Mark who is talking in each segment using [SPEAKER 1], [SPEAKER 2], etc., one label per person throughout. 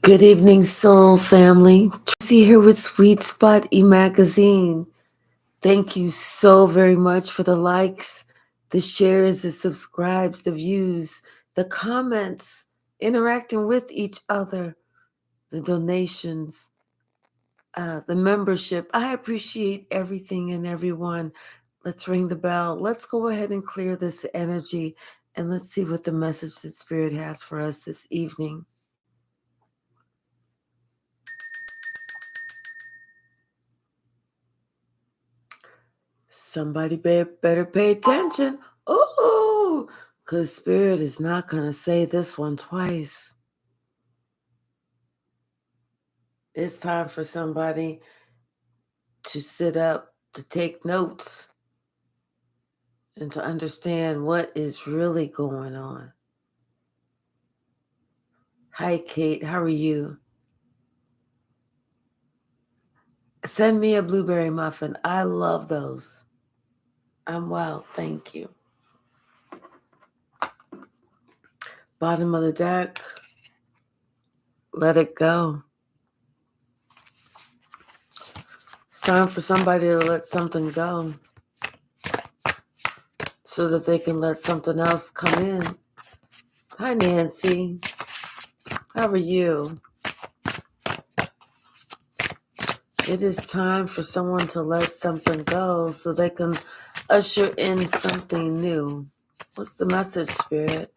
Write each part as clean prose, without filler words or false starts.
[SPEAKER 1] Good evening, soul family. Tracy here with Sweet Spot e-magazine. Thank you so very much for the likes, the shares, the subscribes, the views, the comments, interacting with each other, the donations, the membership. I appreciate everything and everyone. Let's ring the bell. Let's go ahead and clear this energy and let's see what the message that Spirit has for us this evening. Somebody better pay attention. Oh, because Spirit is not going to say this one twice. It's time for somebody to sit up, to take notes, and to understand what is really going on. Hi, Kate. How are you? Send me a blueberry muffin. I love those. I'm well. Thank you. Bottom of the deck. Let it go. It's time for somebody to let something go so that they can let something else come in. Hi, Nancy. How are you? It is time for someone to let something go so they can usher in something new. What's the message, Spirit?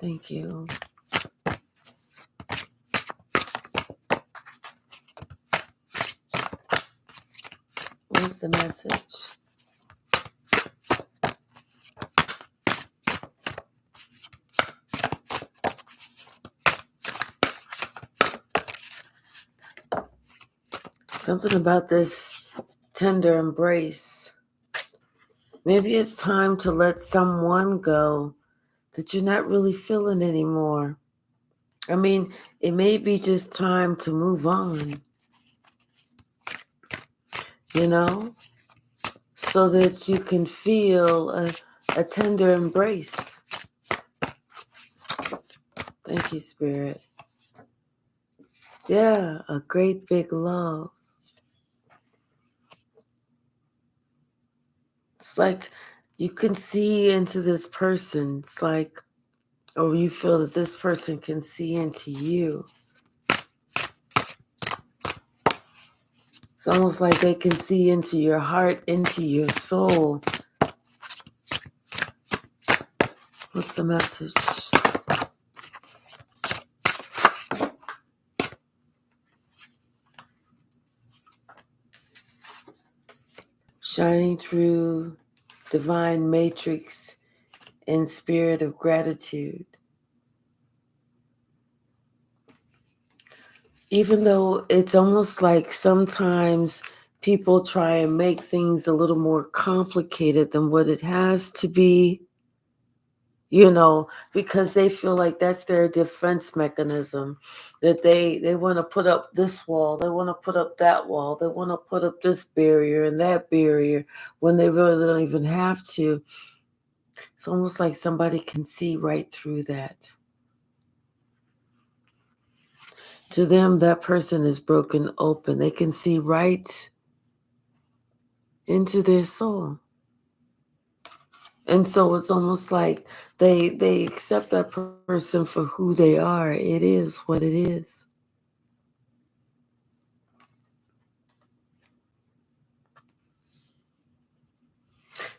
[SPEAKER 1] Thank you. What's the message? Something about this tender embrace. Maybe it's time to let someone go that you're not really feeling anymore. I mean, it may be just time to move on, you know, so that you can feel a tender embrace. Thank you, Spirit. Yeah, a great big love. It's like you can see into this person. It's like, or you feel that this person can see into you. It's almost like they can see into your heart, into your soul. What's the message? Shining through divine matrix and spirit of gratitude. Even though it's almost like sometimes people try and make things a little more complicated than what it has to be, you know, because they feel like that's their defense mechanism, that they want to put up this wall, they want to put up that wall, they want to put up this barrier and that barrier when they really don't even have to. It's almost like somebody can see right through that. To them, that person is broken open. They can see right into their soul. And so it's almost like they accept that person for who they are. It is what it is.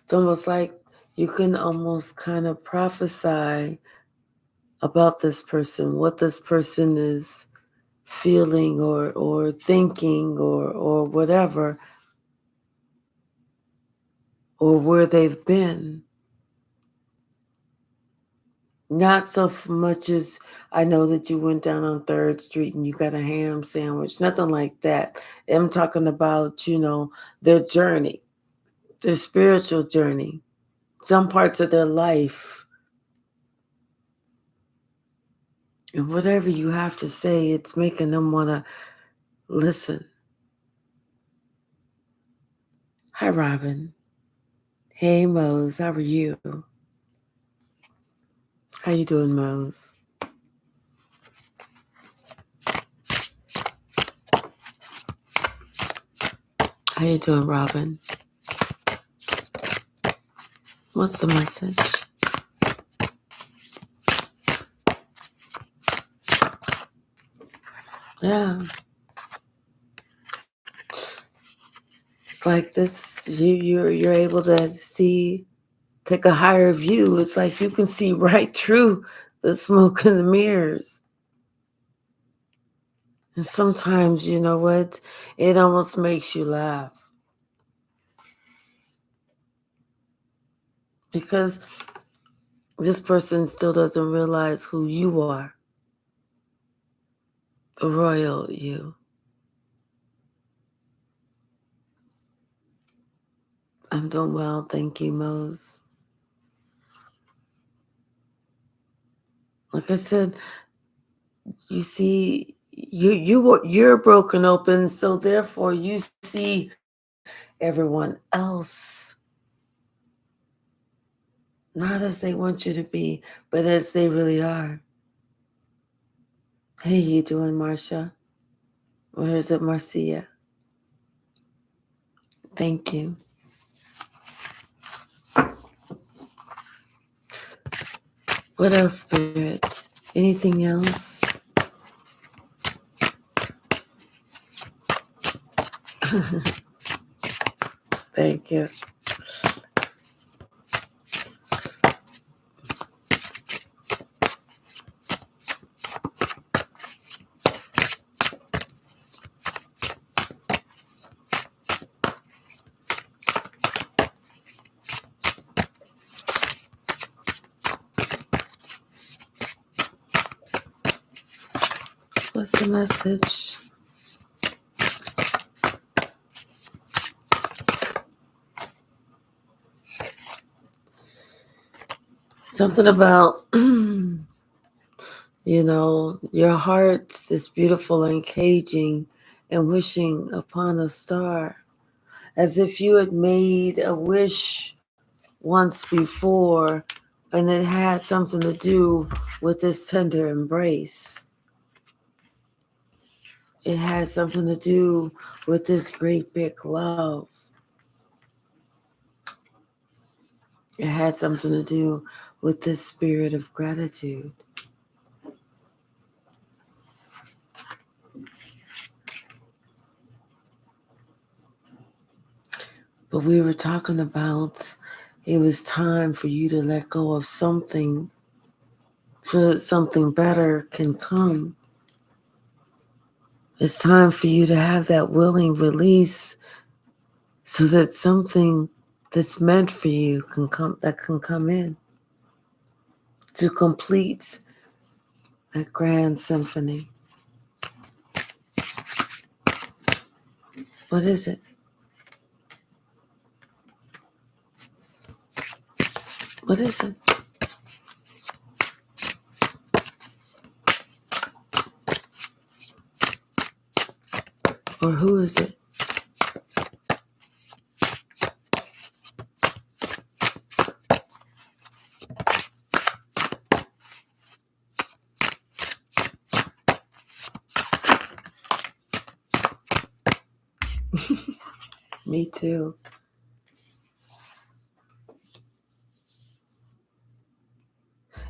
[SPEAKER 1] It's almost like you can almost kind of prophesy about this person, what this person is feeling or thinking or whatever, or where they've been. Not so much as I know that you went down on 3rd Street and you got a ham sandwich, nothing like that. I'm talking about, you know, their journey, their spiritual journey, some parts of their life. And whatever you have to say, it's making them want to listen. Hi, Robin. Hey, Mose. How are you? How you doing, Mose? How you doing, Robin? What's the message? Yeah. It's like this, you're able to see, take a higher view. It's like you can see right through the smoke and the mirrors. And sometimes, you know what? It almost makes you laugh. Because this person still doesn't realize who you are. The royal you. I'm doing well, thank you, Mose. Like I said, you see, you're broken open, so therefore you see everyone else not as they want you to be, but as they really are. Hey, you doing, Marcia? Or is it Marcia? Thank you. What else, Spirit? Anything else? Thank you. What's the message? Something about, your heart is beautiful and caging and wishing upon a star, as if you had made a wish once before and it had something to do with this tender embrace. It had something to do with this great big love. It had something to do with this spirit of gratitude. But we were talking about it was time for you to let go of something so that something better can come. It's time for you to have that willing release so that something that's meant for you can come in to complete that grand symphony. What is it? What is it? Or who is it? Me too.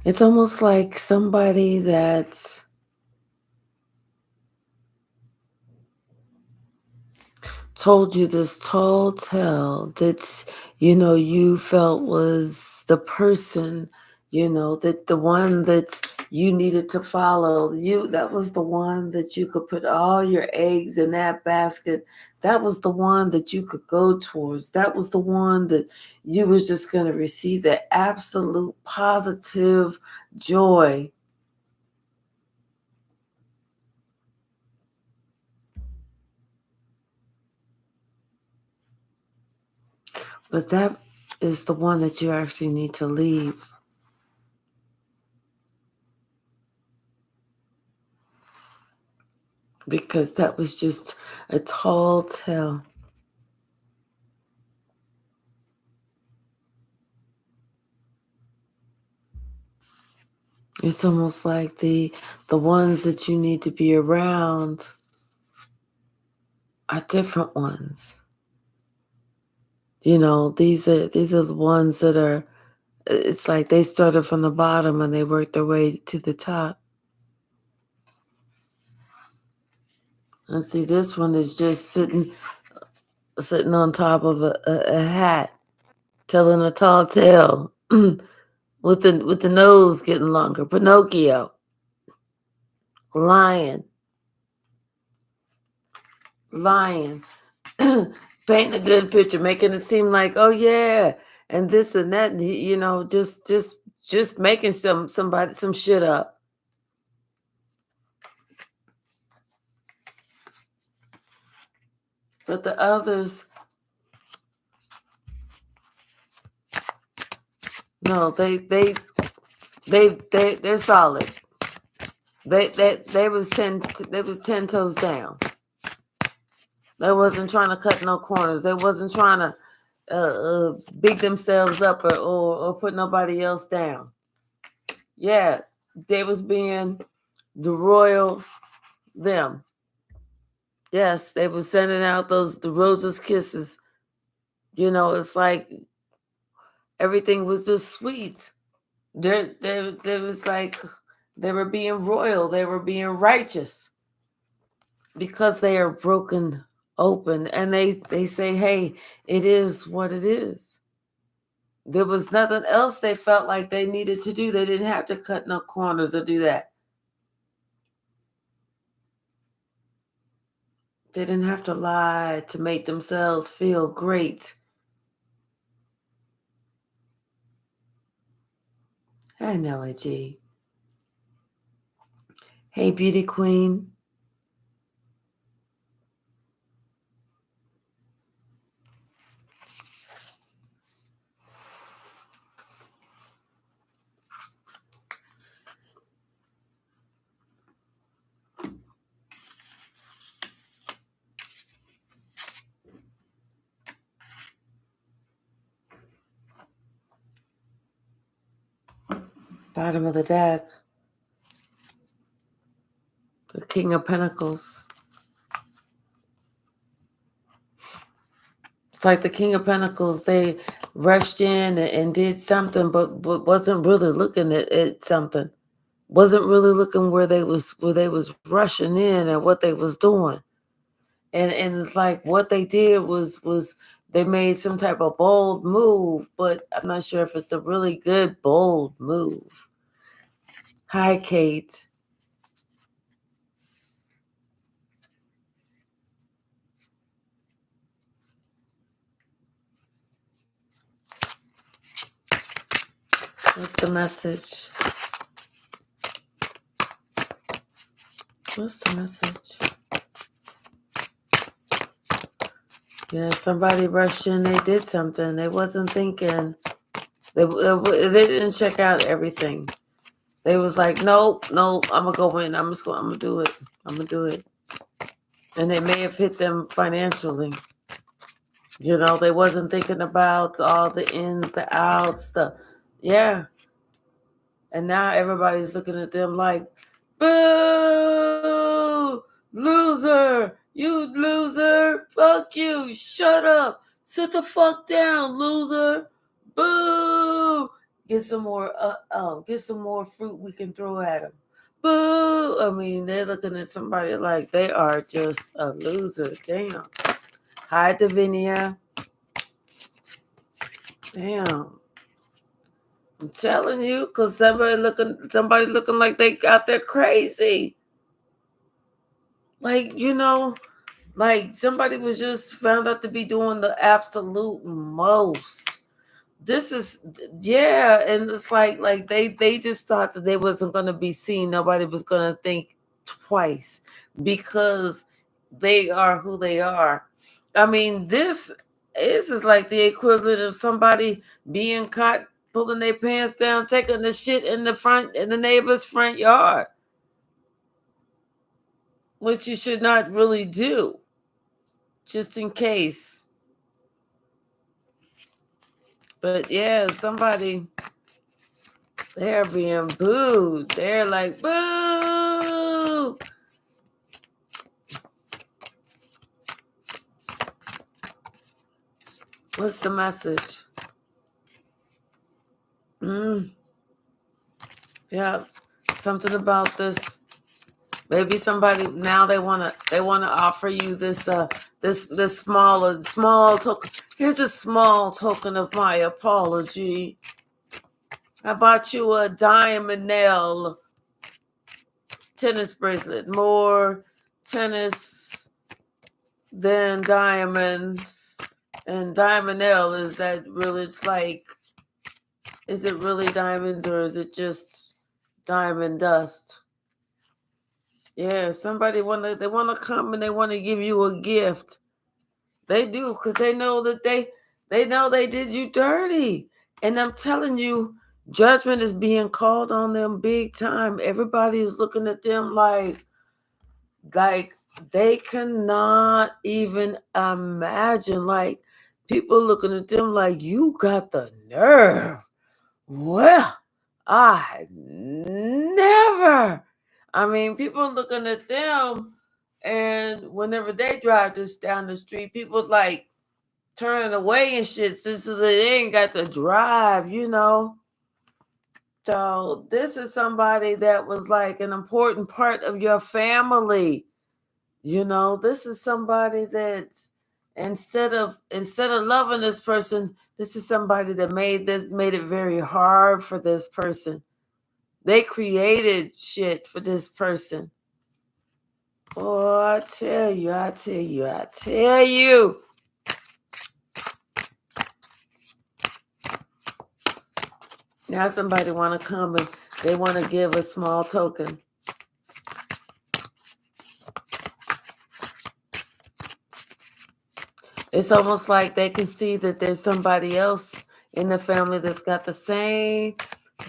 [SPEAKER 1] It's almost like somebody that told you this tall tale that, you felt was the person, that the one that you needed to follow. That was the one that you could put all your eggs in that basket. That was the one that you could go towards. That was the one that you was just going to receive that absolute positive joy. But that is the one that you actually need to leave. Because that was just a tall tale. It's almost like the ones that you need to be around are different ones. These are the ones that are. It's like they started from the bottom and they worked their way to the top. And see, this one is just sitting on top of a hat, telling a tall tale, with the nose getting longer. Pinocchio, lion, painting a good picture, making it seem like, oh yeah, and this and that, and just making some shit up. But the others, no, they're solid. They was 10 toes down. They wasn't trying to cut no corners. They wasn't trying to big themselves up or put nobody else down. Yeah, they was being the royal them. Yes, they was sending out the roses kisses. It's like everything was just sweet. There was like they were being royal. They were being righteous because they are broken open, and they say, hey, it is what it is. There was nothing else they felt like they needed to do. They didn't have to cut no corners or do that. They didn't have to lie to make themselves feel great. Hey, Nellie G. Hey, beauty queen. Bottom of the deck. The King of Pentacles. It's like the King of Pentacles, they rushed in and did something, but wasn't really looking at something. Wasn't really looking where they was rushing in and what they was doing. And it's like what they did was they made some type of bold move, but I'm not sure if it's a really good bold move. Hi, Kate. What's the message? What's the message? Yeah, somebody rushed in. They did something. They wasn't thinking. They didn't check out everything. They was like, nope, I'm gonna go in. I'm gonna do it. I'm gonna do it. And it may have hit them financially. They wasn't thinking about all the ins, the outs, yeah. And now everybody's looking at them like, boo, loser, you loser, fuck you, shut up, sit the fuck down, loser, boo. Get some more fruit we can throw at them. Boo. I mean, they're looking at somebody like they are just a loser. Damn. Hi, Davinia. Damn. I'm telling you, because somebody looking like they got there crazy. Like, like somebody was just found out to be doing the absolute most. This is, yeah, and it's like they just thought that they wasn't going to be seen. Nobody was going to think twice because they are who they are. I mean, this is like the equivalent of somebody being caught pulling their pants down, taking the shit in the neighbor's front yard, which you should not really do, just in case. But yeah, somebody, they're being booed. They're like, boo! What's the message? Yeah, something about this. Maybe somebody now they wanna offer you this this small token. Here's a small token of my apology. I bought you a diamond nail tennis bracelet. More tennis than diamonds. And diamond nail, is that really, it's like, is it really diamonds or is it just diamond dust? Yeah, somebody they wanna come and they wanna give you a gift. They do, because they know that they know they did you dirty. And I'm telling you, judgment is being called on them big time. Everybody is looking at them like they cannot even imagine. Like, people looking at them like, you got the nerve. Well, I never. I mean, people looking at them, and whenever they drive this down the street, people like turning away and shit, since they ain't got to drive, you know. So this is somebody that was like an important part of your family. You know, this is somebody that instead of loving this person, this is somebody that made it very hard for this person. They created shit for this person. Oh, I tell you. Now somebody want to come and they want to give a small token. It's almost like they can see that there's somebody else in the family that's got the same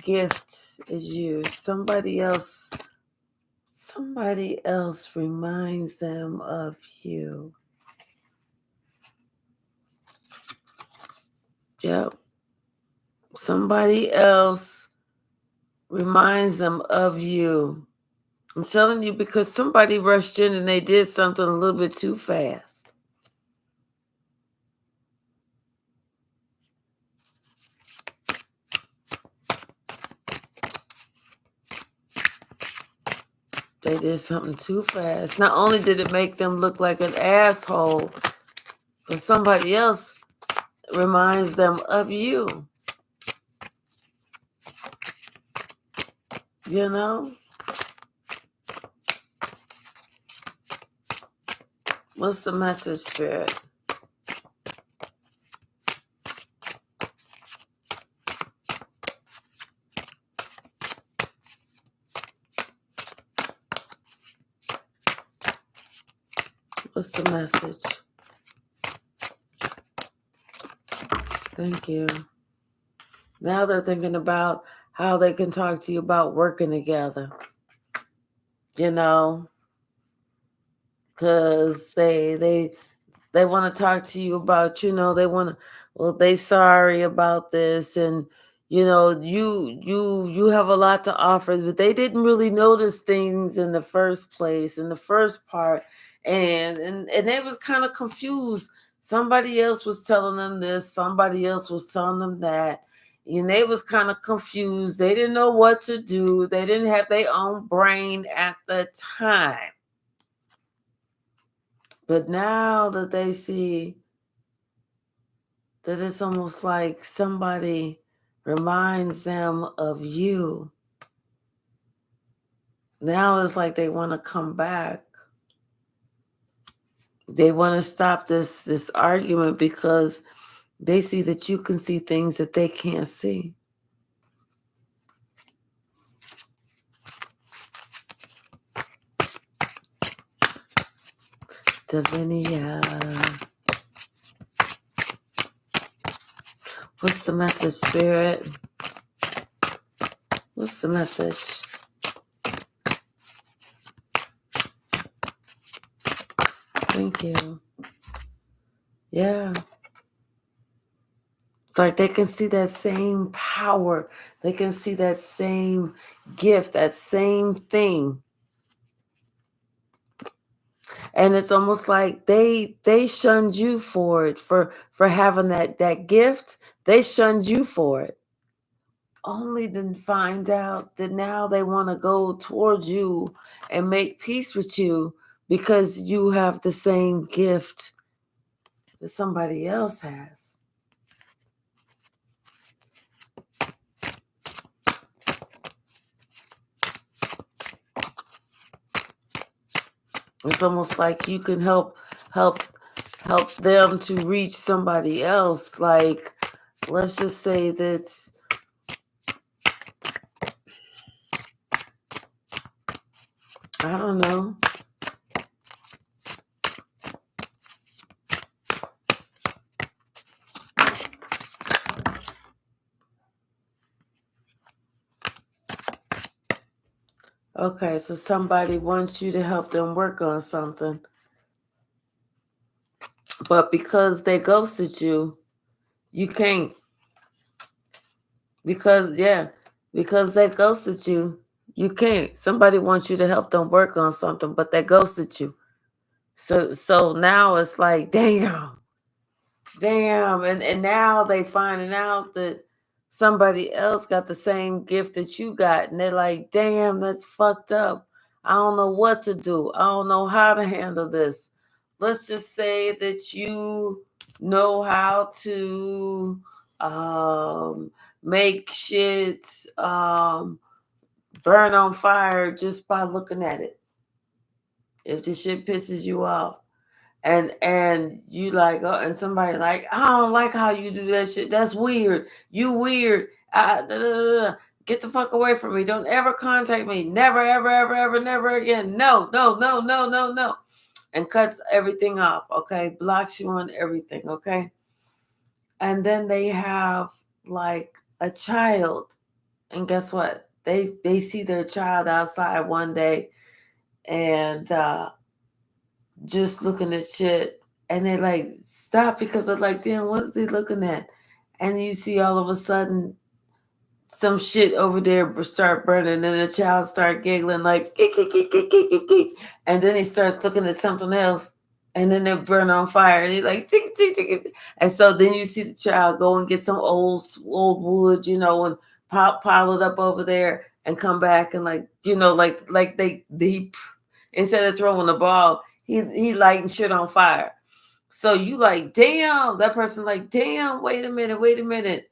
[SPEAKER 1] gift as you. Somebody else reminds them of you. Yep. Somebody else reminds them of you. I'm telling you, because somebody rushed in and they did something a little bit too fast. They did something too fast. Not only did it make them look like an asshole, but somebody else reminds them of you. You know? What's the message, Spirit? What's the message? Thank you. Now they're thinking about how they can talk to you about working together. You know? Because they want to talk to you about, you know, they want to, well, they sorry about this, and you know, you have a lot to offer, but they didn't really notice things in the first place, in the first part, and they was kind of confused. Somebody else was telling them this, somebody else was telling them that, and they was kind of confused. They didn't know what to do. They didn't have their own brain at the time. But now that they see that it's almost like somebody reminds them of you, now it's like they want to come back. They want to stop this argument because they see that you can see things that they can't see. Divinia. What's the message, Spirit? What's the message? Thank you. Yeah. It's like they can see that same power. They can see that same gift, that same thing. And it's almost like they shunned you for it, for having that gift. They shunned you for it, only to find out that now they want to go towards you and make peace with you because you have the same gift that somebody else has. It's almost like you can help them to reach somebody else. Like, let's just say that I don't know. Okay, so somebody wants you to help them work on something, but because they ghosted you, you can't. Because they ghosted you, you can't. Somebody wants you to help them work on something, but they ghosted you. So now it's like, damn, and now they finding out that somebody else got the same gift that you got, and they're like, damn, that's fucked up. I don't know what to do. I don't know how to handle this. Let's just say that you know how to make shit burn on fire just by looking at it. If the shit pisses you off, and you like, oh, and somebody like, I don't like how you do that shit. That's weird. You weird. Get the fuck away from me. Don't ever contact me. Never, ever, ever, ever, never again. No, no, no, no, no, no. And cuts everything off. Okay, blocks you on everything. Okay, and then they have like a child, and guess what? They see their child outside one day, and just looking at shit, and they like stop because they're like, damn, what is he looking at? And you see all of a sudden some shit over there start burning, and then the child start giggling like geek, geek, geek, geek, geek, geek, geek. And then he starts looking at something else, and then they burn on fire, and he's like tick, tick, tick. And so then you see the child go and get some old wood, and pile it up over there and come back, and like, like they instead of throwing the ball, he lighting shit on fire. So you like, damn, that person like, damn, wait a minute.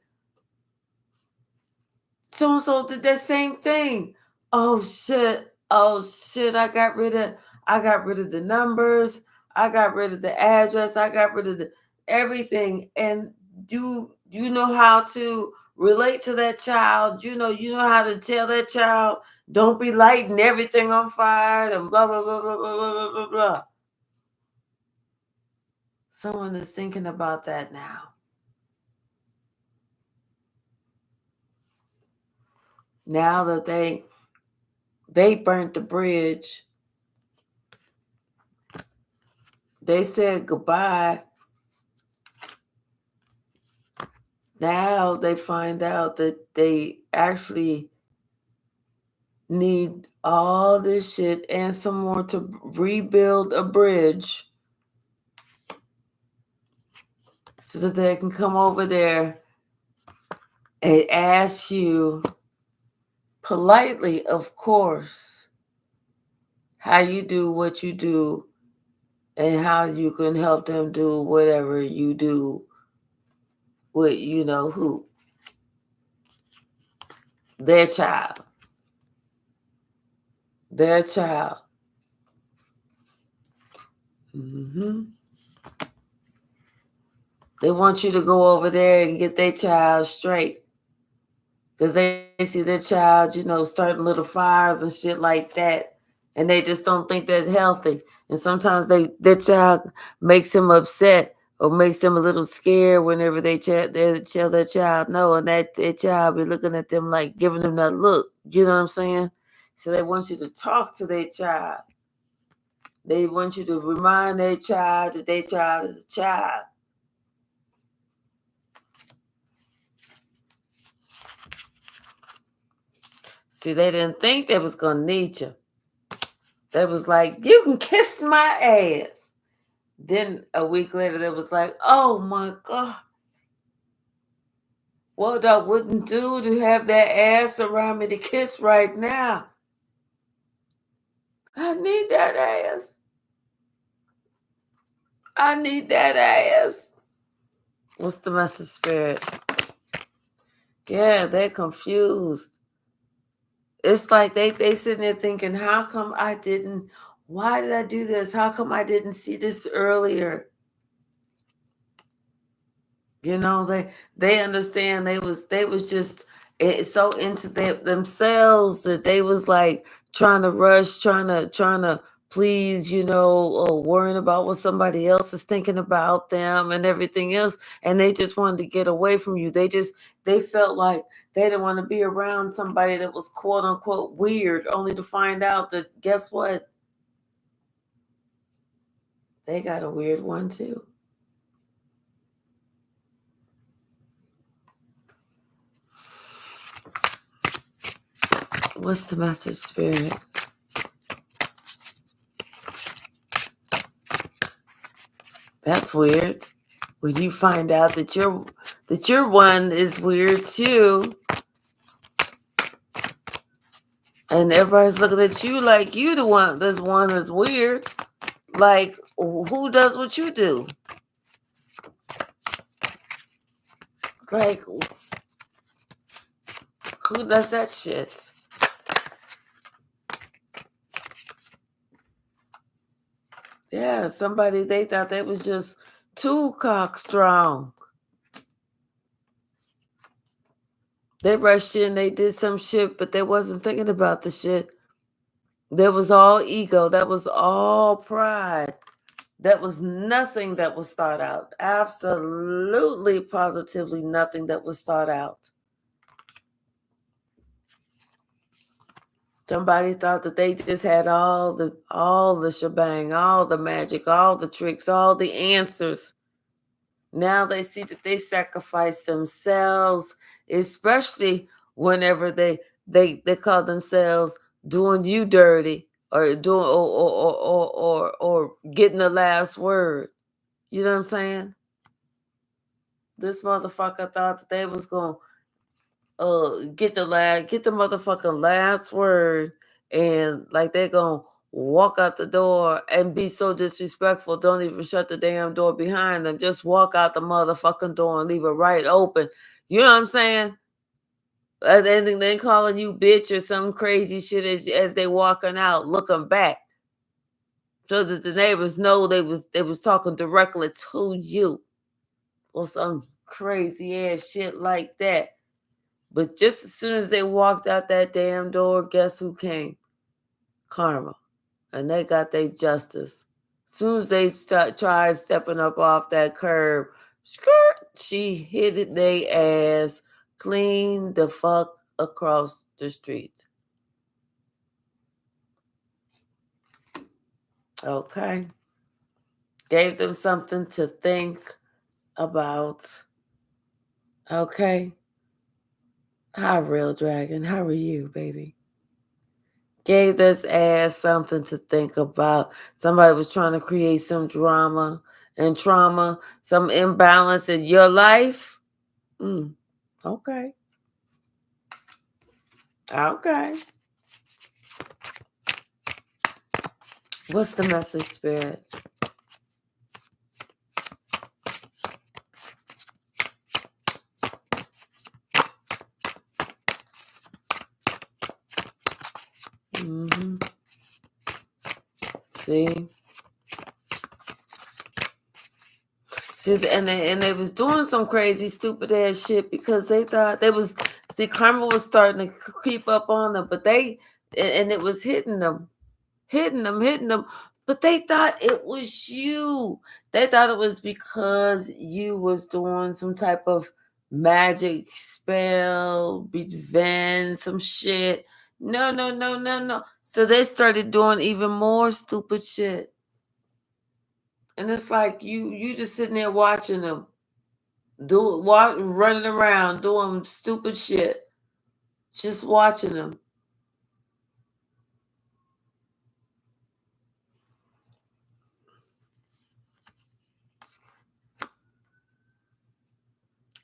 [SPEAKER 1] So and so did that same thing. Oh shit. I got rid of the numbers. I got rid of the address. I got rid of the everything. And you know how to relate to that child. You know how to tell that child, don't be lighting everything on fire and blah blah blah blah blah blah blah blah. Someone is thinking about that now. Now that they burnt the bridge, they said goodbye. Now they find out that they actually need all this shit and some more to rebuild a bridge so that they can come over there and ask you politely, of course, how you do what you do and how you can help them do whatever you do with who, their child. hmm They want you to go over there and get their child straight, because they see their child, starting little fires and shit like that, and they just don't think that's healthy. And sometimes their child makes them upset or makes them a little scared whenever they tell their child no, and that their child be looking at them like giving them that look. You know what I'm saying? So they want you to talk to their child. They want you to remind their child that their child is a child. See, they didn't think they was gonna need you. They was like, you can kiss my ass. Then a week later, they was like, oh my God. What I wouldn't do to have that ass around me to kiss right now. I need that ass. I need that ass. What's the message, Spirit? Yeah, they're confused. It's like they sitting there thinking, how come I didn't, why did I do this? How come I didn't see this earlier? You know, they understand they was just so into themselves that they was like trying to rush, trying to please, you know, or worrying about what somebody else is thinking about them and everything else, and they just wanted to get away from you. They felt like they didn't want to be around somebody that was quote unquote weird, only to find out that guess what? They got a weird one too. What's the message, Spirit? That's weird. When you find out that your one is weird too, and everybody's looking at you like you the one that's weird. Like, who does what you do? Like, who does that shit? Yeah, somebody they thought they was just too cock strong. They rushed in, they did some shit, but they wasn't thinking about the shit. That was all ego. That was all pride. That was nothing that was thought out. Absolutely, positively nothing that was thought out. Somebody thought that they just had all the shebang, all the magic, all the tricks, all the answers. Now they see that they sacrifice themselves, especially whenever they call themselves doing you dirty or doing or getting the last word. You know what I'm saying? This motherfucker thought that they was gonna get the motherfucking last word, and like they're gonna walk out the door and be so disrespectful, don't even shut the damn door behind them. Just walk out the motherfucking door and leave it right open. You know what I'm saying? And then they calling you bitch or some crazy shit as they walking out, looking back. So that the neighbors know they was talking directly to you. Or some crazy ass shit like that. But just as soon as they walked out that damn door, guess who came? Karma. And they got their justice. As soon as they tried stepping up off that curb, skirt, she hit it their ass clean the fuck across the street. Okay. Gave them something to think about. Okay. Hi, Real Dragon. How are you, baby? Gave this ass something to think about. Somebody was trying to create some drama and trauma, some imbalance in your life. Okay. Okay. What's the message, Spirit? Mm-hmm. See, and they was doing some crazy, stupid ass shit because they thought they was. See, karma was starting to creep up on them, but and it was hitting them, but they thought it was you. They thought it was because you was doing some type of magic spell, revenge, some shit. No. So they started doing even more stupid shit. And it's like you just sitting there watching them running around doing stupid shit. Just watching them.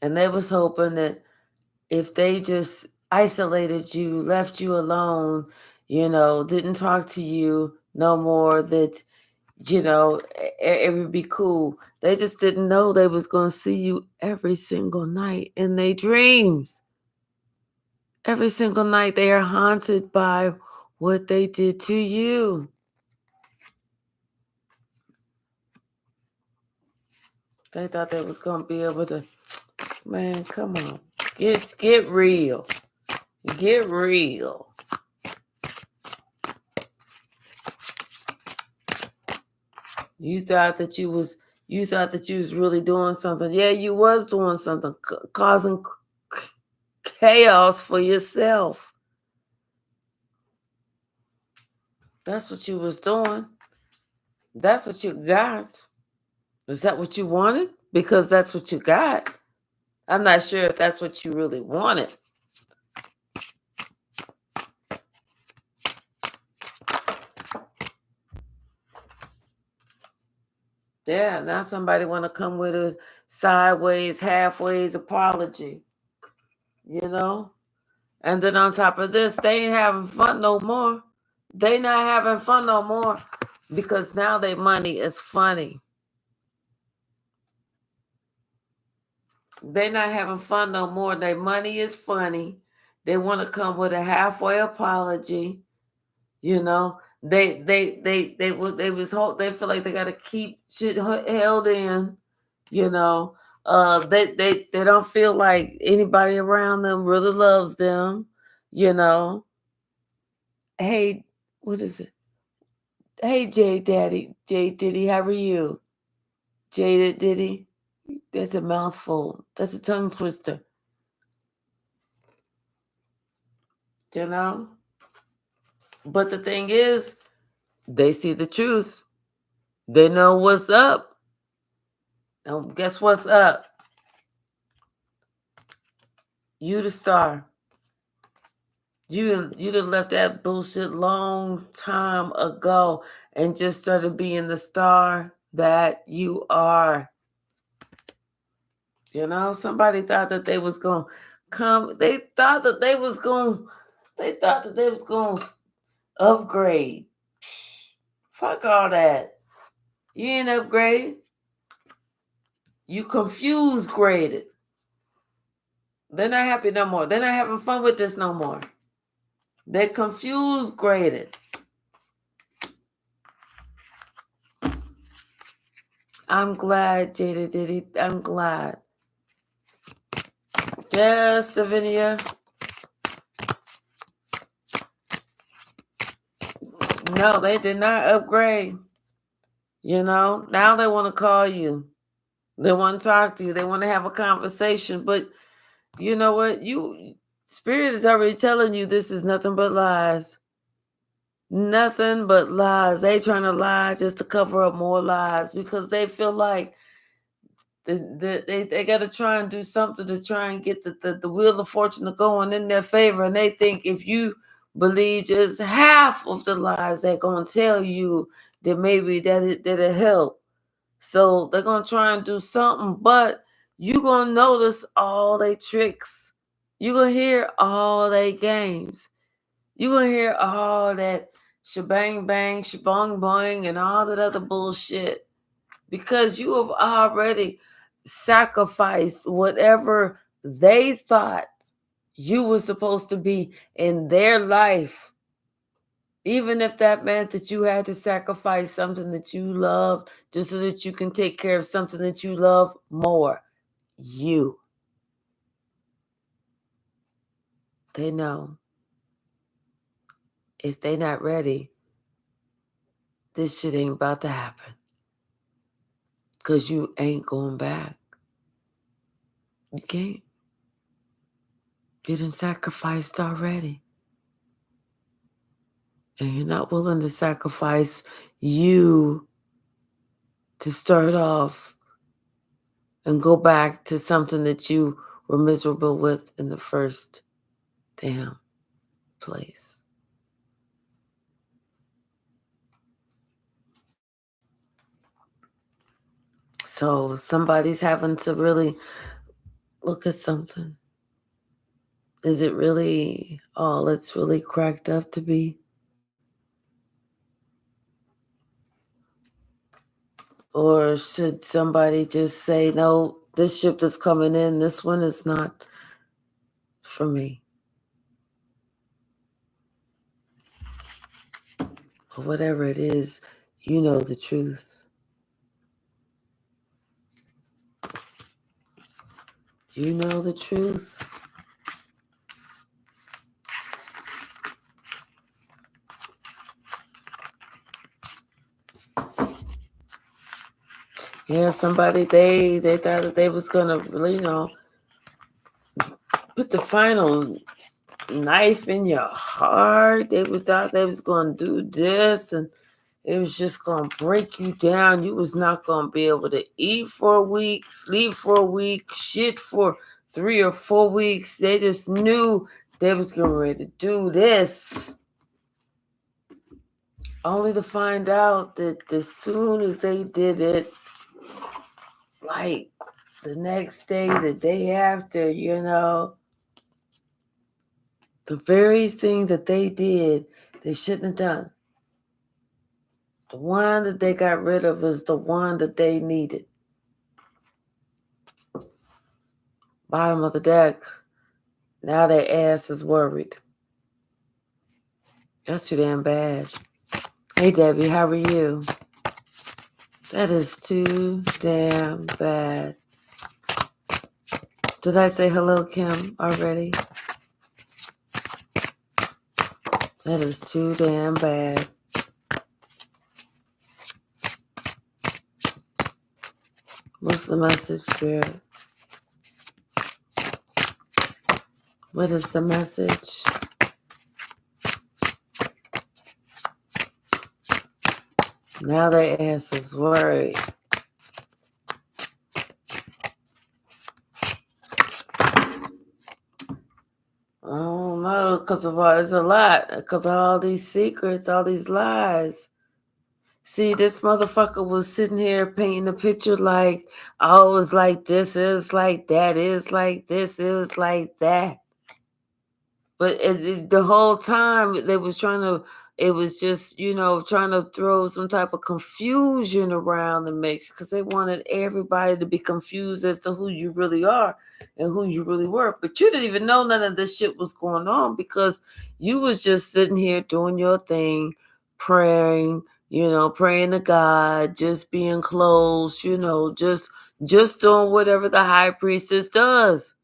[SPEAKER 1] And they was hoping that if they just isolated you, left you alone, didn't talk to you no more, that, it would be cool. They just didn't know they was going to see you every single night in their dreams. Every single night they are haunted by what they did to you. They thought they was going to be able to, man, come on. Get real. Get real. You thought that you was really doing something. Yeah, you was doing something, causing chaos for yourself. That's what you was doing. That's what you got. Is that what you wanted? Because that's what you got. I'm not sure if that's what you really wanted. Yeah, now somebody want to come with a sideways, halfways apology. And then on top of this, they ain't having fun no more. They not having fun no more because now their money is funny. They not having fun no more. Their money is funny. They want to come with a halfway apology. They feel like they got to keep shit held in. They don't feel like anybody around them really loves them. Hey, what is it? Hey, J Diddy, how are you? J Diddy, that's a mouthful. That's a tongue twister. But the thing is, they see the truth. They know what's up. And guess what's up? You the star. You done left that bullshit long time ago and just started being the star that you are. Somebody thought that they was going to come. They thought that they was going to upgrade. Fuck all that. You ain't upgrade. You confused graded. They're not happy no more. They're not having fun with this no more. They confused graded. I'm glad, Jada Diddy. I'm glad. Yes, Davinia. No, they did not upgrade. Now they want to call you. They want to talk to you. They want to have a conversation. But you know what? Spirit is already telling you this is nothing but lies. Nothing but lies. They trying to lie just to cover up more lies because they feel like they got to try and do something to try and get the wheel of fortune to go on in their favor. And they think if you believe just half of the lies they're going to tell you, then maybe that'll help. So they're going to try and do something, but you're going to notice all their tricks. You're going to hear all their games. You're going to hear all that shebang bang, shabong boing, and all that other bullshit. Because you have already sacrificed whatever they thought you were supposed to be in their life. Even if that meant that you had to sacrifice something that you loved just so that you can take care of something that you love more. You. They know. If they not ready, this shit ain't about to happen. Because you ain't going back. You can't. You done sacrificed already. And you're not willing to sacrifice you to start off and go back to something that you were miserable with in the first damn place. So somebody's having to really look at something. Is it really all it's really cracked up to be? Or should somebody just say, no, this ship that's coming in, this one is not for me? Or whatever it is, you know the truth. You know the truth. Yeah, somebody, they thought that they was gonna really, put the final knife in your heart. They thought they was gonna do this, and it was just gonna break you down. You was not gonna be able to eat for a week, sleep for a week, shit for 3 or 4 weeks. They just knew they was getting ready to do this, only to find out that as soon as they did it, like the next day, the day after, the very thing that they did, they shouldn't have done. The one that they got rid of is the one that they needed. Bottom of the deck. Now their ass is worried. That's too damn bad. Hey, Debbie, how are you? That is too damn bad. Did I say hello, Kim, already? That is too damn bad. What's the message, Spirit? What is the message? Now their ass is worried. I don't know, because it's a lot. Because of all these secrets, all these lies. See, this motherfucker was sitting here painting a picture like, oh, it's like this, is like that, is like this, is like that. But the whole time they was trying to, it was just, trying to throw some type of confusion around the mix because they wanted everybody to be confused as to who you really are and who you really were. But you didn't even know none of this shit was going on because you was just sitting here doing your thing, praying, praying to God, just being close, just doing whatever the high priestess does.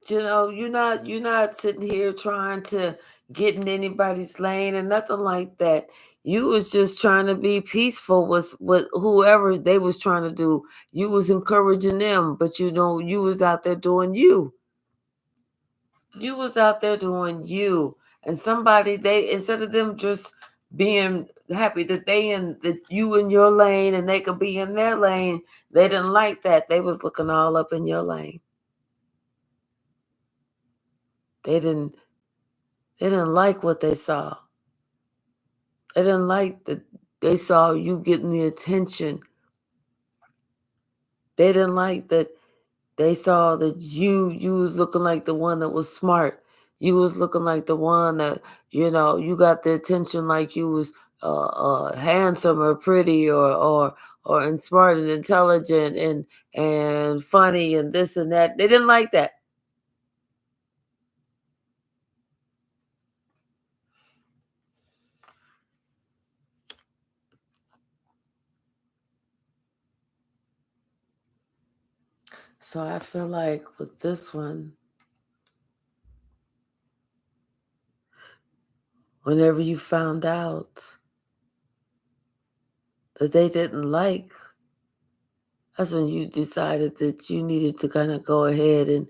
[SPEAKER 1] You're not sitting here trying to get in anybody's lane and nothing like that. You was just trying to be peaceful with whoever they was trying to do. You was encouraging them, but you was out there doing you. You was out there doing you. And somebody, they, instead of them just being happy that that you in your lane and they could be in their lane, they didn't like that. They was looking all up in your lane. They didn't like what they saw. They didn't like that they saw you getting the attention. They didn't like that they saw that you was looking like the one that was smart. You was looking like the one that, you got the attention like you was handsome or pretty or smart and intelligent and funny and this and that. They didn't like that. So I feel like with this one, whenever you found out that they didn't like, that's when you decided that you needed to kind of go ahead and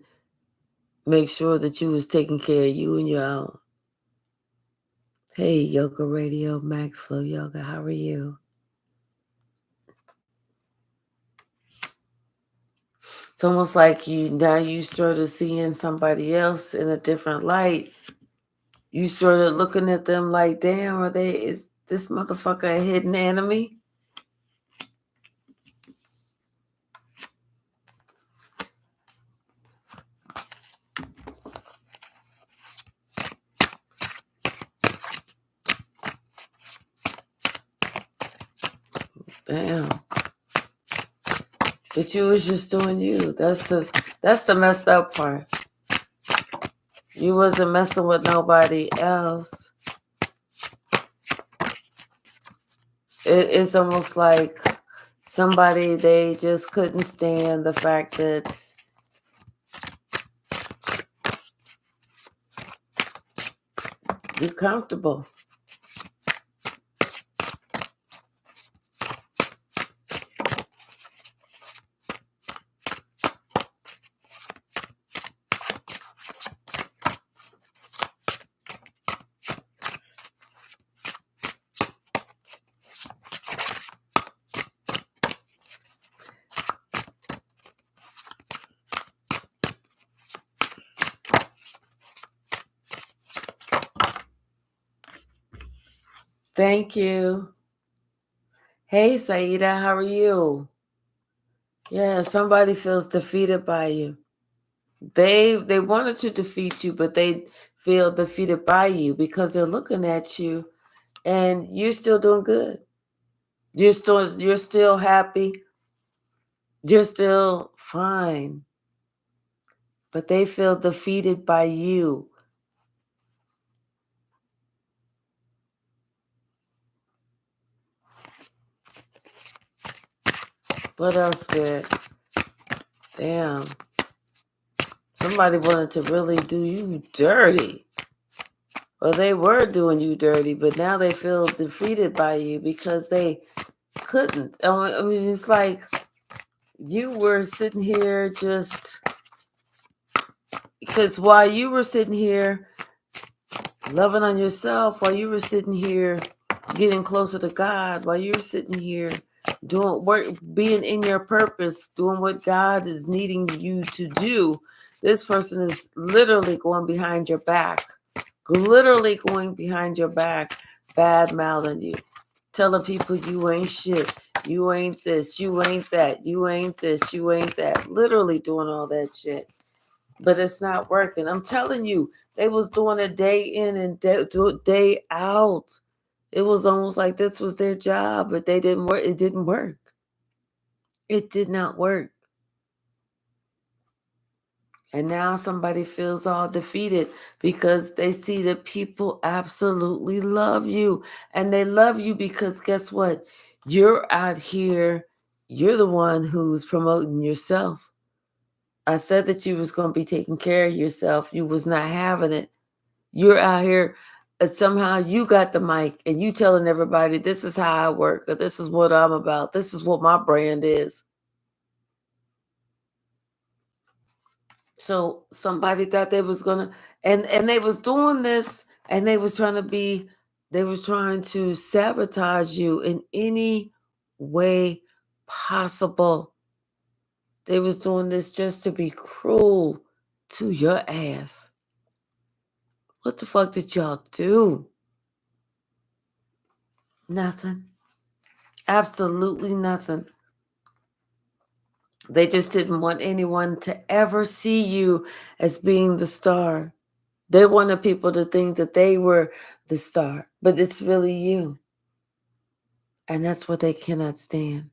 [SPEAKER 1] make sure that you was taking care of you and your own. Hey, Yoga Radio, Max Flow Yoga, how are you? It's almost like you started seeing somebody else in a different light. You started looking at them like, damn, is this motherfucker a hidden enemy? Damn. But you was just doing you. That's the messed up part. You wasn't messing with nobody else. It's almost like somebody, they just couldn't stand the fact that you're comfortable. Thank you. Hey, Saida, how are you? Yeah, somebody feels defeated by you. They wanted to defeat you, but they feel defeated by you because they're looking at you and you're still doing good. You're still happy. You're still fine. But they feel defeated by you. What else, Spirit? Damn. Somebody wanted to really do you dirty. Or they were doing you dirty, but now they feel defeated by you because they couldn't. I mean, it's like you were sitting here just... Because while you were sitting here loving on yourself, while you were sitting here getting closer to God, while you're sitting here doing work, being in your purpose, doing what God is needing you to do, this person is literally going behind your back, bad mouthing you, telling people you ain't shit, you ain't this, you ain't that, you ain't this, you ain't that, literally doing all that shit. But it's not working. I'm telling you, they was doing it day in and day out. It was almost like this was their job, but they didn't work. It didn't work. It did not work. And now somebody feels all defeated because they see that people absolutely love you. And they love you because guess what? You're out here. You're the one who's promoting yourself. I said that you was going to be taking care of yourself. You was not having it. You're out here, somehow you got the mic and you telling everybody this is how I work, or this is what I'm about. This is what my brand is. So somebody thought they was gonna, and they was doing this, and they was trying to sabotage you in any way possible. They was doing this just to be cruel to your ass. What the fuck did y'all do? Nothing. Absolutely nothing. They just didn't want anyone to ever see you as being the star. They wanted people to think that they were the star, but it's really you. And that's what they cannot stand.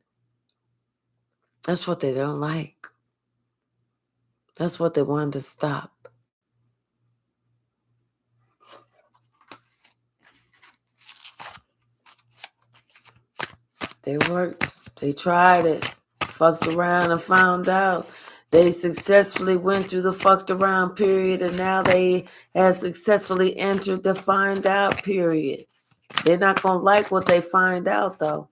[SPEAKER 1] That's what they don't like. That's what they wanted to stop. They worked. They tried it. Fucked around and found out. They successfully went through the fucked around period, and now they have successfully entered the find out period. They're not going to like what they find out, though.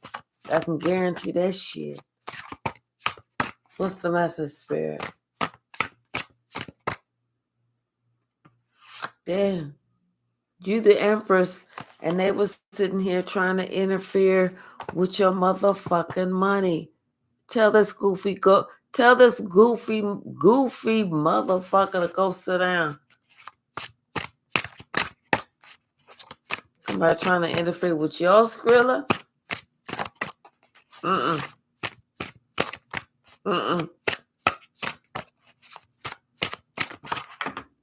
[SPEAKER 1] I can guarantee that shit. What's the message, Spirit? Damn. You the Empress, and they was sitting here trying to interfere with your motherfucking money. Tell this goofy motherfucker to go sit down. Somebody trying to interfere with your Skrilla?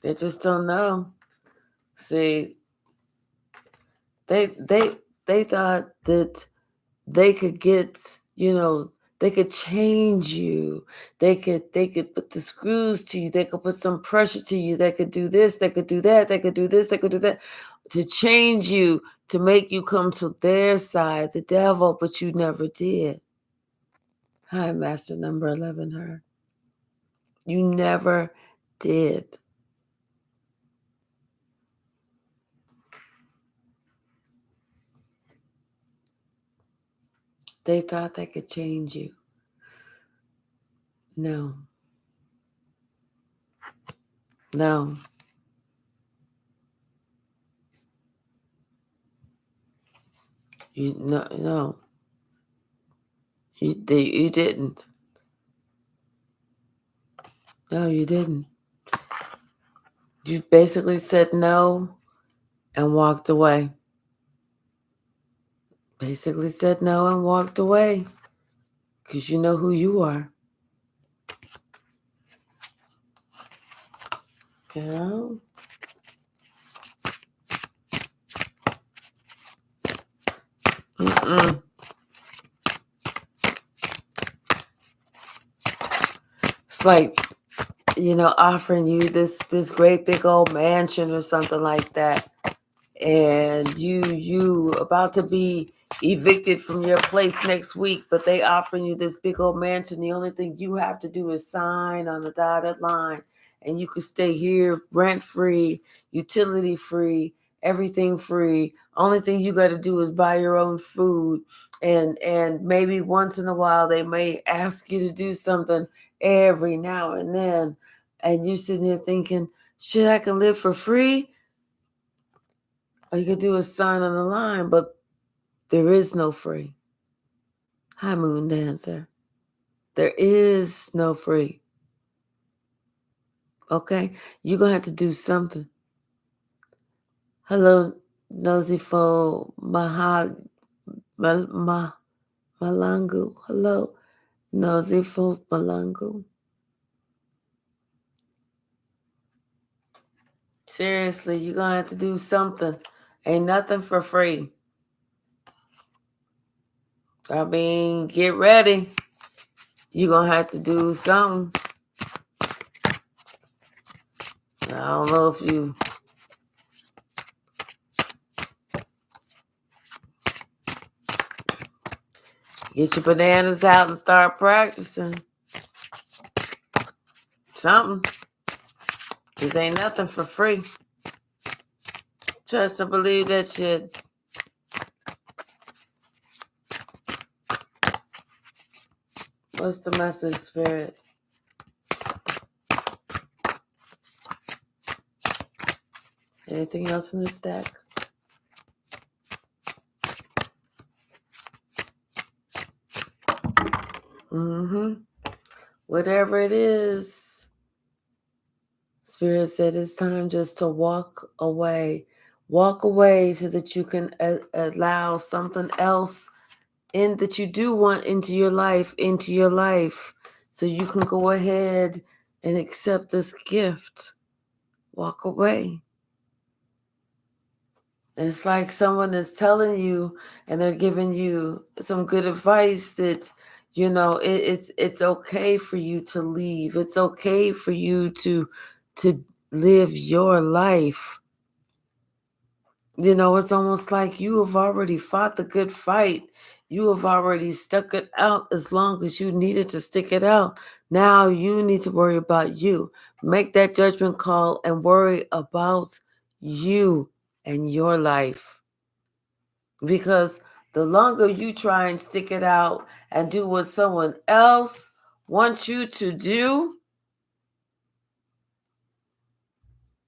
[SPEAKER 1] They just don't know. See, they thought that they could get They could change you. They could put the screws to you. They could put some pressure to you. They could do this. They could do that. They could do this. They could do that to change you, to make you come to their side, the devil, but you never did. Hi, Master number 11, her. You never did. They thought they could change you. No. No. No. You didn't. No, you didn't. You basically said no and walked away. Basically said no and walked away. Because you know who you are. You know? It's like, offering you this great big old mansion or something like that. And you about to be evicted from your place next week, but they offering you this big old mansion. The only thing you have to do is sign on the dotted line, and you could stay here rent free, utility free, everything free. Only thing you got to do is buy your own food, and maybe once in a while they may ask you to do something every now and then, and you sitting there thinking, shit, I can live for free. All you can do is sign on the line, but there is no free. Hi, Moon Dancer. There is no free. Okay? You're going to have to do something. Hello, Nosifo Malangu. Hello, Nosifo Malangu. Seriously, you're going to have to do something. Ain't nothing for free. I mean, get ready. You're going to have to do something. I don't know if you... Get your bananas out and start practicing. Something. Because ain't nothing for free. Trust and believe that shit. What's the message, Spirit? Anything else in the stack? Whatever it is, Spirit said it's time just to walk away. Walk away so that you can allow something else in that you do want into your life. So you can go ahead and accept this gift. Walk away. It's like someone is telling you and they're giving you some good advice that, it's okay for you to leave. It's okay for you to live your life. It's almost like you have already fought the good fight. You have already stuck it out as long as you needed to stick it out. Now you need to worry about you. Make that judgment call and worry about you and your life. Because the longer you try and stick it out and do what someone else wants you to do,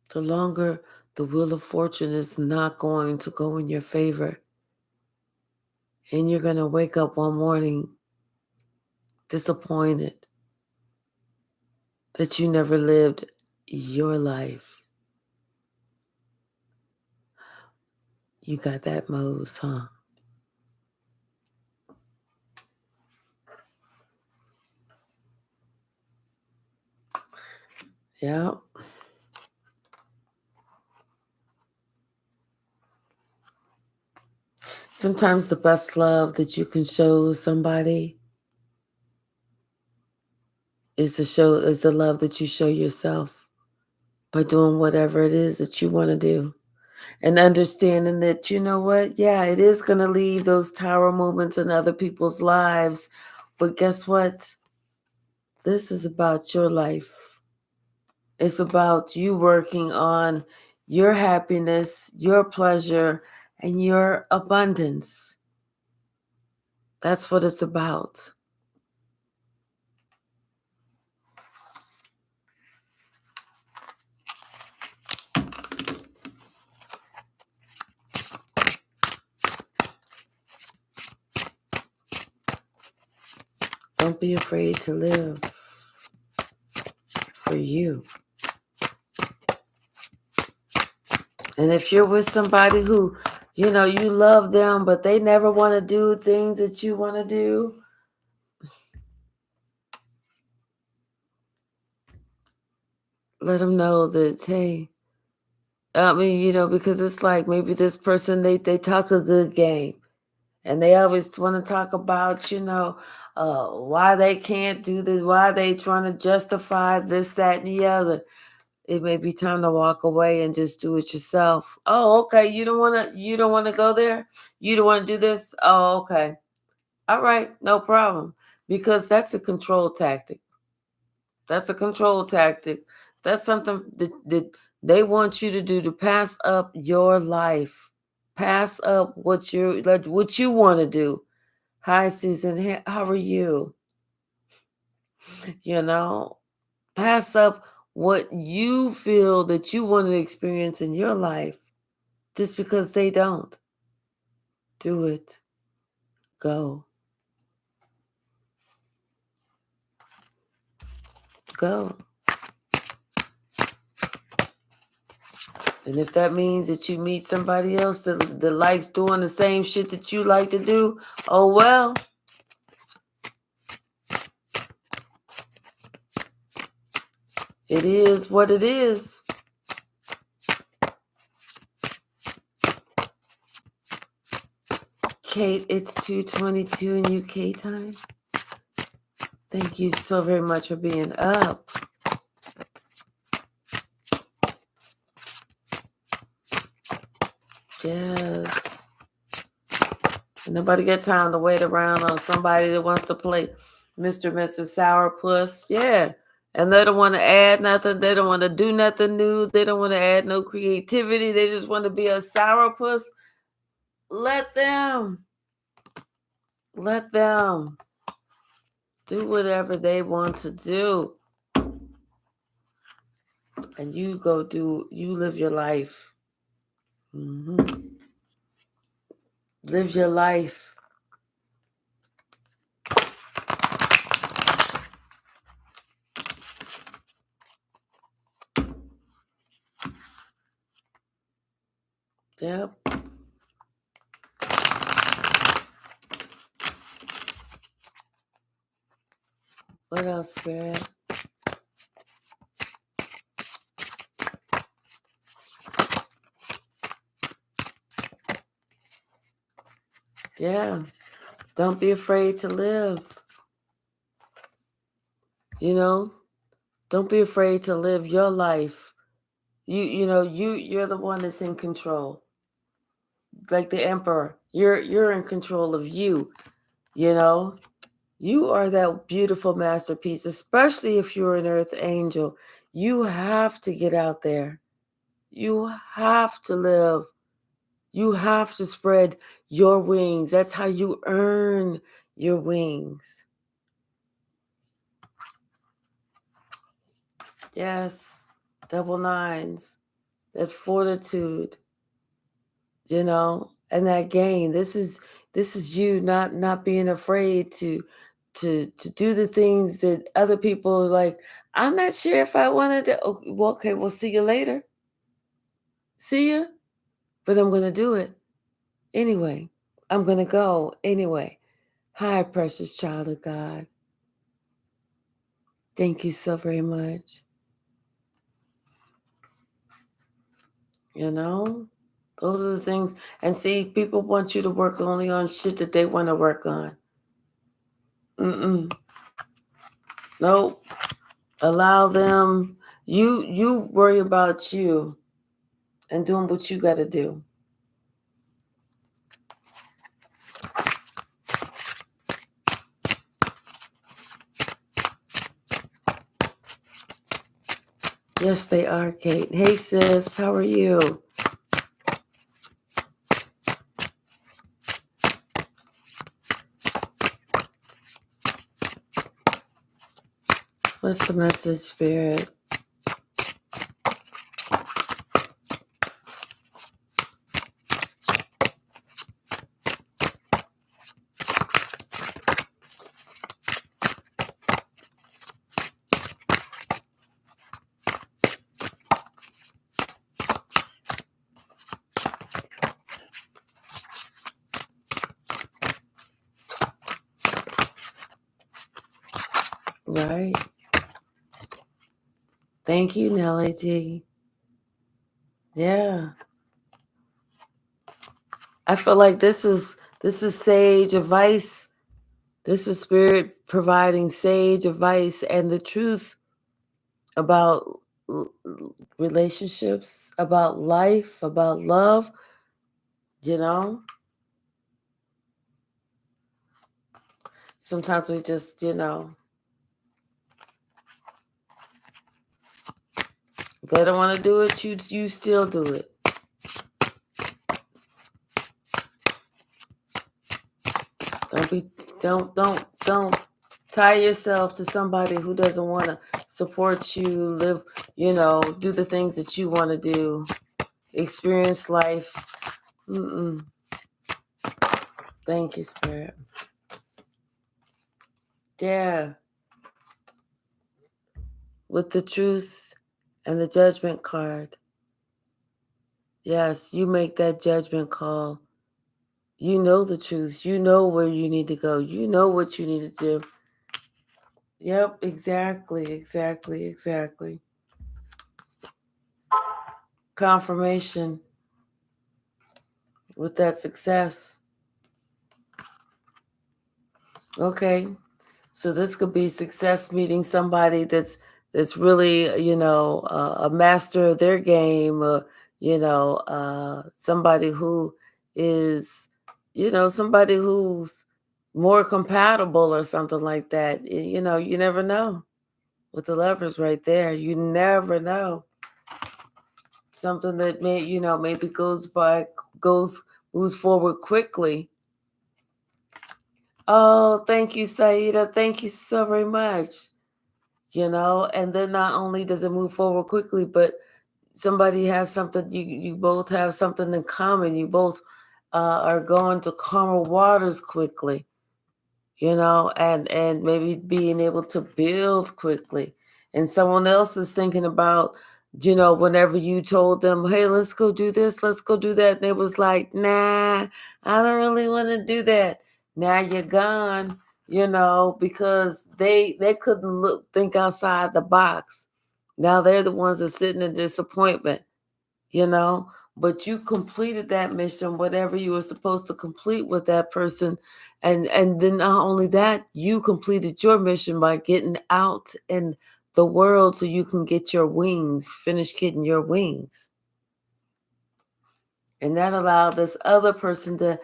[SPEAKER 1] the longer the wheel of fortune is not going to go in your favor. And you're going to wake up one morning disappointed that you never lived your life. You got that moves, huh? Yeah. Sometimes the best love that you can show somebody is the love that you show yourself by doing whatever it is that you want to do. And understanding that, you know what? Yeah, it is going to leave those tower moments in other people's lives. But guess what? This is about your life. It's about you working on your happiness, your pleasure, and your abundance. That's what it's about. Don't be afraid to live for you. And if you're with somebody who, you love them, but they never want to do things that you want to do, let them know that, hey, because it's like maybe this person, they talk a good game. And they always want to talk about, why they can't do this, why they trying to justify this, that, and the other. It may be time to walk away and just do it yourself. Oh, okay. You don't want to go there? You don't want to do this? Oh, okay. All right. No problem. Because that's a control tactic. That's a control tactic. That's something that they want you to do, to pass up your life. Pass up what you want to do. Hi, Susan. How are you? Pass up what you feel that you want to experience in your life just because they don't. Do it. Go. Go. And if that means that you meet somebody else that likes doing the same shit that you like to do, oh well. It is what it is. Kate, it's 2:22 in UK time. Thank you so very much for being up. Yes. And nobody got time to wait around on somebody that wants to play Mr. and Mrs. Sourpuss. Yeah. And they don't want to add nothing. They don't want to do nothing new. They don't want to add no creativity. They just want to be a sourpuss. Let them. Let them do whatever they want to do. And you live your life. Mm-hmm. Live your life. Yep. What else, Spirit? Yeah. Don't be afraid to live. Don't be afraid to live your life. You're the one that's in control. Like the emperor. You're in control of you. You are that beautiful masterpiece, especially if you're an earth angel. You have to get out there. You have to live. You have to spread your wings. That's how you earn your wings. Yes, double nines, that fortitude, and that gain. This is you not being afraid to do the things that other people are like, I'm not sure if I wanted to. Okay, we'll see you later. See you. But I'm going to do it anyway. I'm going to go anyway. Hi, precious child of God. Thank you so very much. Those are the things. And see, people want you to work only on shit that they want to work on. Nope. Allow them. You worry about you and doing what you got to do. Yes, they are, Kate. Hey, sis. How are you? What's the message, Spirit? Right? Thank you, Nellie G. Yeah. I feel like this is sage advice. This is Spirit providing sage advice and the truth about relationships, about life, about love, you know? Sometimes we just, if they don't want to do it, you still do it. Don't tie yourself to somebody who doesn't want to support you, live, do the things that you want to do, experience life. Thank you, Spirit. Yeah. With the truth and the judgment card. Yes, you make that judgment call. You know the truth. You know where you need to go. You know what you need to do. Yep, exactly. Confirmation with that success. Okay. So this could be success meeting somebody that's really, a master of their game, somebody who is, somebody who's more compatible or something like that. You never know. With the levers right there, you never know. Something that maybe moves forward quickly. Oh, thank you, Saida. Thank you so very much. And then not only does it move forward quickly, but somebody has something, you both have something in common. You both are going to calmer waters quickly, and maybe being able to build quickly. And someone else is thinking about, whenever you told them, hey, let's go do this, let's go do that. And they was like, nah, I don't really want to do that. Now you're gone, because they couldn't think outside the box. Now they're the ones that sitting in disappointment, but you completed that mission, whatever you were supposed to complete with that person. And then not only that, you completed your mission by getting out in the world so you can get your wings, finish getting your wings. And that allowed this other person to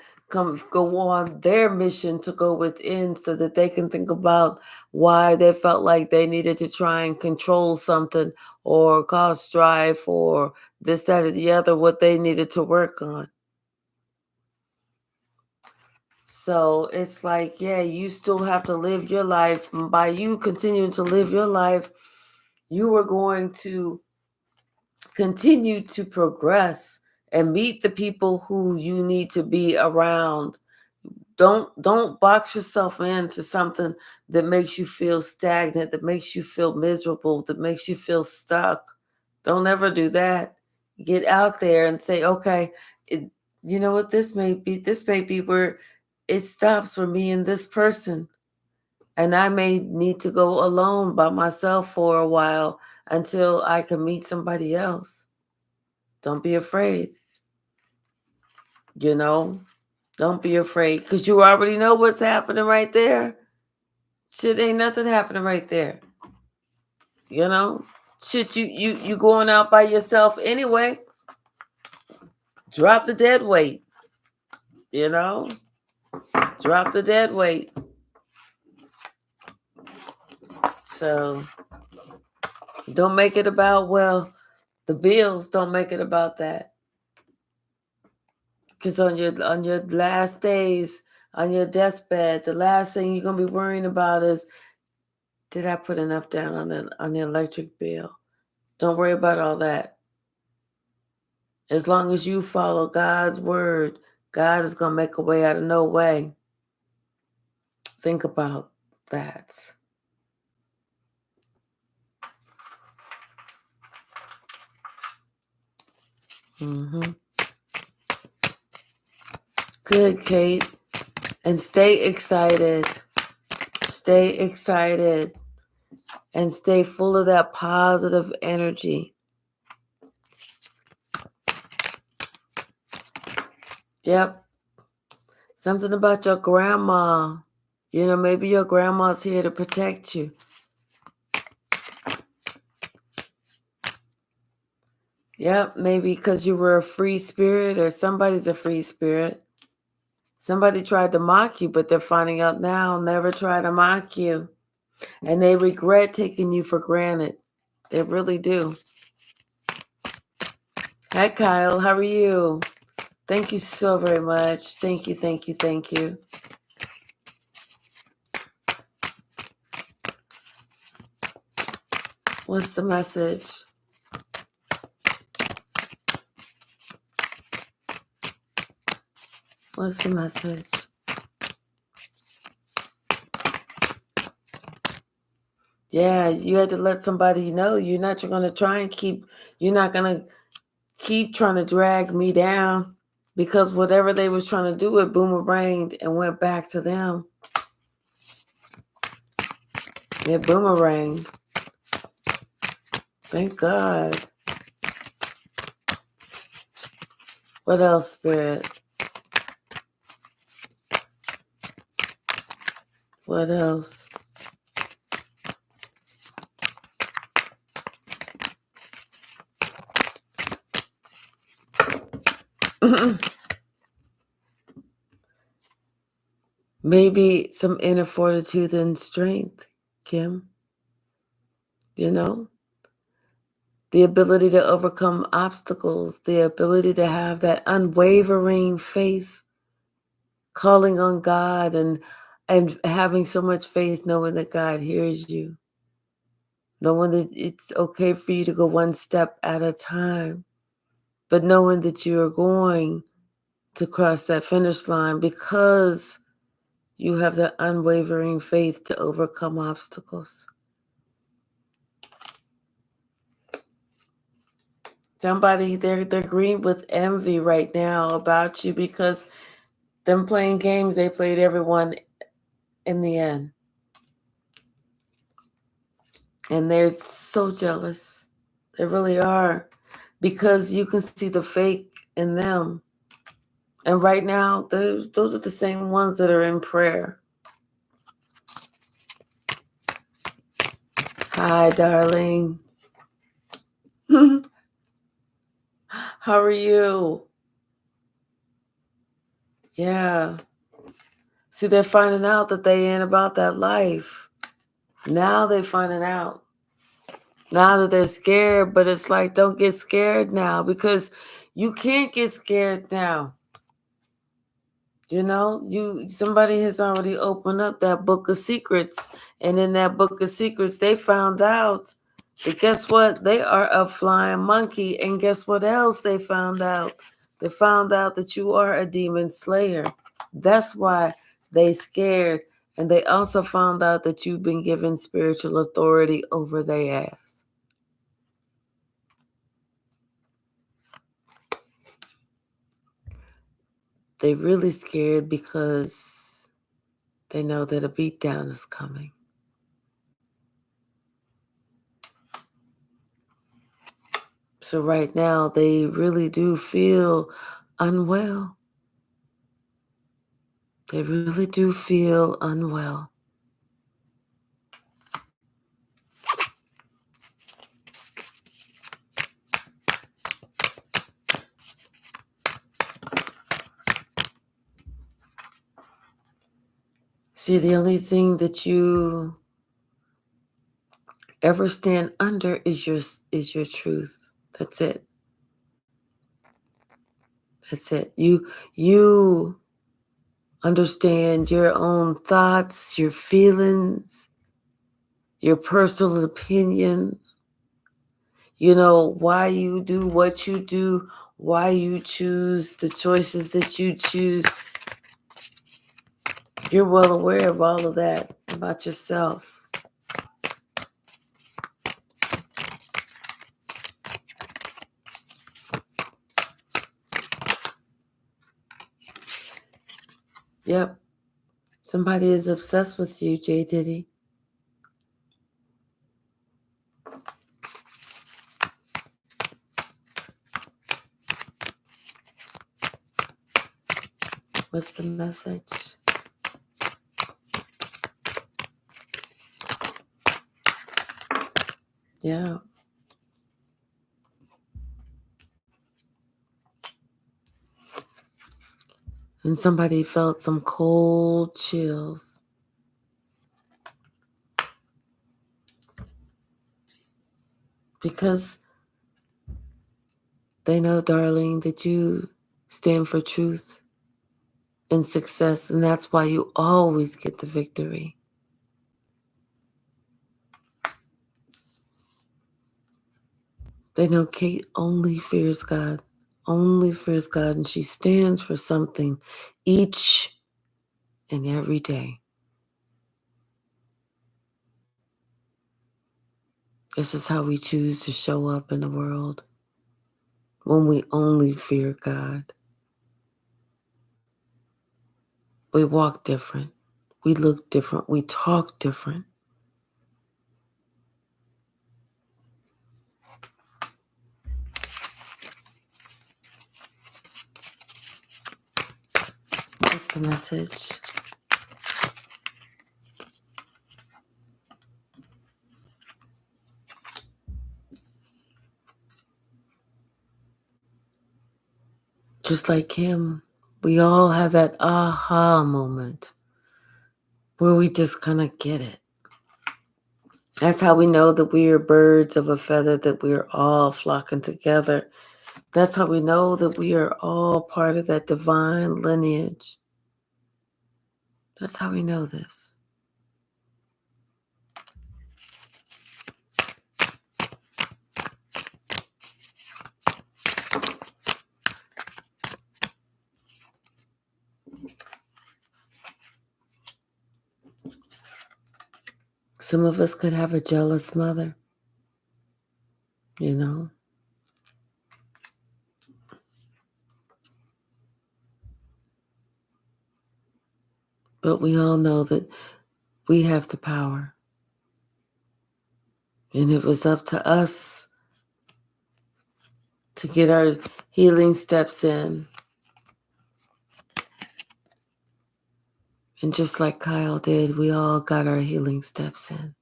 [SPEAKER 1] go on their mission to go within so that they can think about why they felt like they needed to try and control something or cause strife or this, that, or the other, what they needed to work on. So it's like, yeah, you still have to live your life. And by you continuing to live your life, you are going to continue to progress and meet the people who you need to be around. Don't box yourself into something that makes you feel stagnant, that makes you feel miserable, that makes you feel stuck. Don't ever do that. Get out there and say, okay, you know what, this may be where it stops for me and this person. And I may need to go alone by myself for a while until I can meet somebody else. Don't be afraid. You know, don't be afraid because you already know what's happening right there. Shit, ain't nothing happening right there. You know, shit, you going out by yourself anyway. Drop the dead weight. You know, drop the dead weight. So don't make it about, well, the bills. Don't make it about that. Because on your last days, on your deathbed, the last thing you're gonna be worrying about is, did I put enough down on the electric bill? Don't worry about all that. As long as you follow God's word, God is gonna make a way out of no way. Think about that. Mm-hmm. Good, Kate. And stay excited. Stay excited. And stay full of that positive energy. Yep. Something about your grandma. You know, maybe your grandma's here to protect you. Yep, maybe because you were a free spirit or somebody's a free spirit. Somebody tried to mock you, but they're finding out now, never try to mock you. And they regret taking you for granted. They really do. Hi, Kyle. How are you? Thank you so very much. Thank you, thank you, thank you. What's the message? What's the message? Yeah, you had to let somebody know you're not going to try and you're not going to keep trying to drag me down, because whatever they was trying to do, it boomeranged and went back to them. It boomeranged. Thank God. What else, Spirit? What else? Maybe some inner fortitude and strength, Kim. You know? The ability to overcome obstacles, the ability to have that unwavering faith, calling on God and having so much faith, knowing that God hears you, knowing that it's okay for you to go one step at a time, but knowing that you are going to cross that finish line because you have that unwavering faith to overcome obstacles. Somebody, they're green with envy right now about you because them playing games, they played everyone in the end. And they're so jealous. They really are. Because you can see the fake in them. And right now, those are the same ones that are in prayer. Hi, darling. How are you? Yeah. See, they're finding out that they ain't about that life. Now they're finding out. Now that they're scared, but it's like, don't get scared now, because you can't get scared now. You know, somebody has already opened up that book of secrets, and in that book of secrets, they found out that, guess what? They are a flying monkey, and guess what else they found out? They found out that you are a demon slayer. That's why they scared, and they also found out that you've been given spiritual authority over their ass. They really scared because they know that a beatdown is coming. So right now, they really do feel unwell. They really do feel unwell. See, the only thing that you ever stand under is your truth. That's it. That's it. You understand your own thoughts, your feelings, your personal opinions. You know why you do what you do, why you choose the choices that you choose. You're well aware of all of that about yourself. Yep. Somebody is obsessed with you, J. Diddy. What's the message? Yeah. And somebody felt some cold chills. Because they know, darling, that you stand for truth and success, and that's why you always get the victory. They know Kate only fears God, and she stands for something each and every day. This is how we choose to show up in the world, when we only fear God. We walk different, we look different, we talk different. That's the message. Just like him, we all have that aha moment where we just kind of get it. That's how we know that we are birds of a feather, that we are all flocking together. That's how we know that we are all part of that divine lineage. That's how we know this. Some of us could have a jealous mother, you know. But we all know that we have the power. And it was up to us to get our healing steps in. And just like Kyle did, we all got our healing steps in.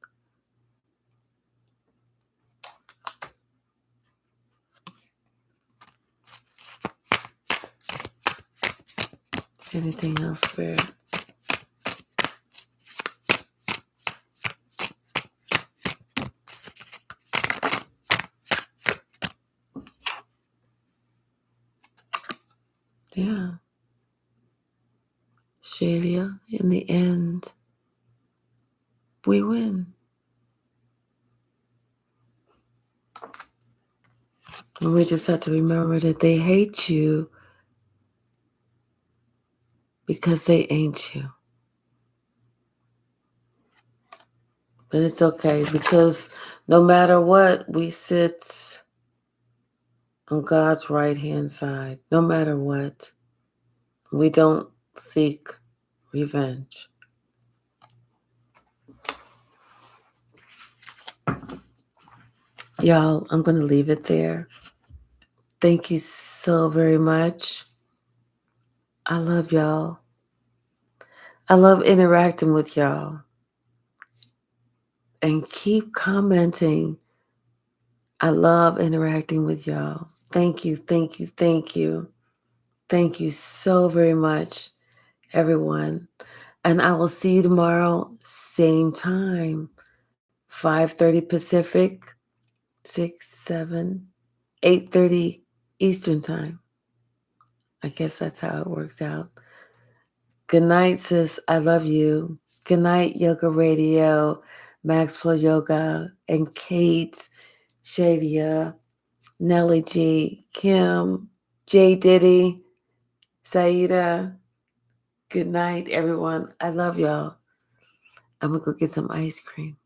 [SPEAKER 1] Anything else, Spirit? Yeah. Shadia, in the end, we win. And we just have to remember that they hate you because they ain't you. But it's okay, because no matter what, we sit on God's right-hand side. No matter what, we don't seek revenge. Y'all, I'm going to leave it there. Thank you so very much. I love y'all. I love interacting with y'all. And keep commenting. I love interacting with y'all. Thank you, thank you, thank you. Thank you so very much, everyone. And I will see you tomorrow, same time, 5:30 Pacific, 6, 7, 8:30 Eastern time. I guess that's how it works out. Good night, sis. I love you. Good night, Yoga Radio, Max Flow Yoga, and Kate, Shadia, Nellie G, Kim, J Diddy, Saida. Good night, everyone. I love y'all. I'm gonna go get some ice cream.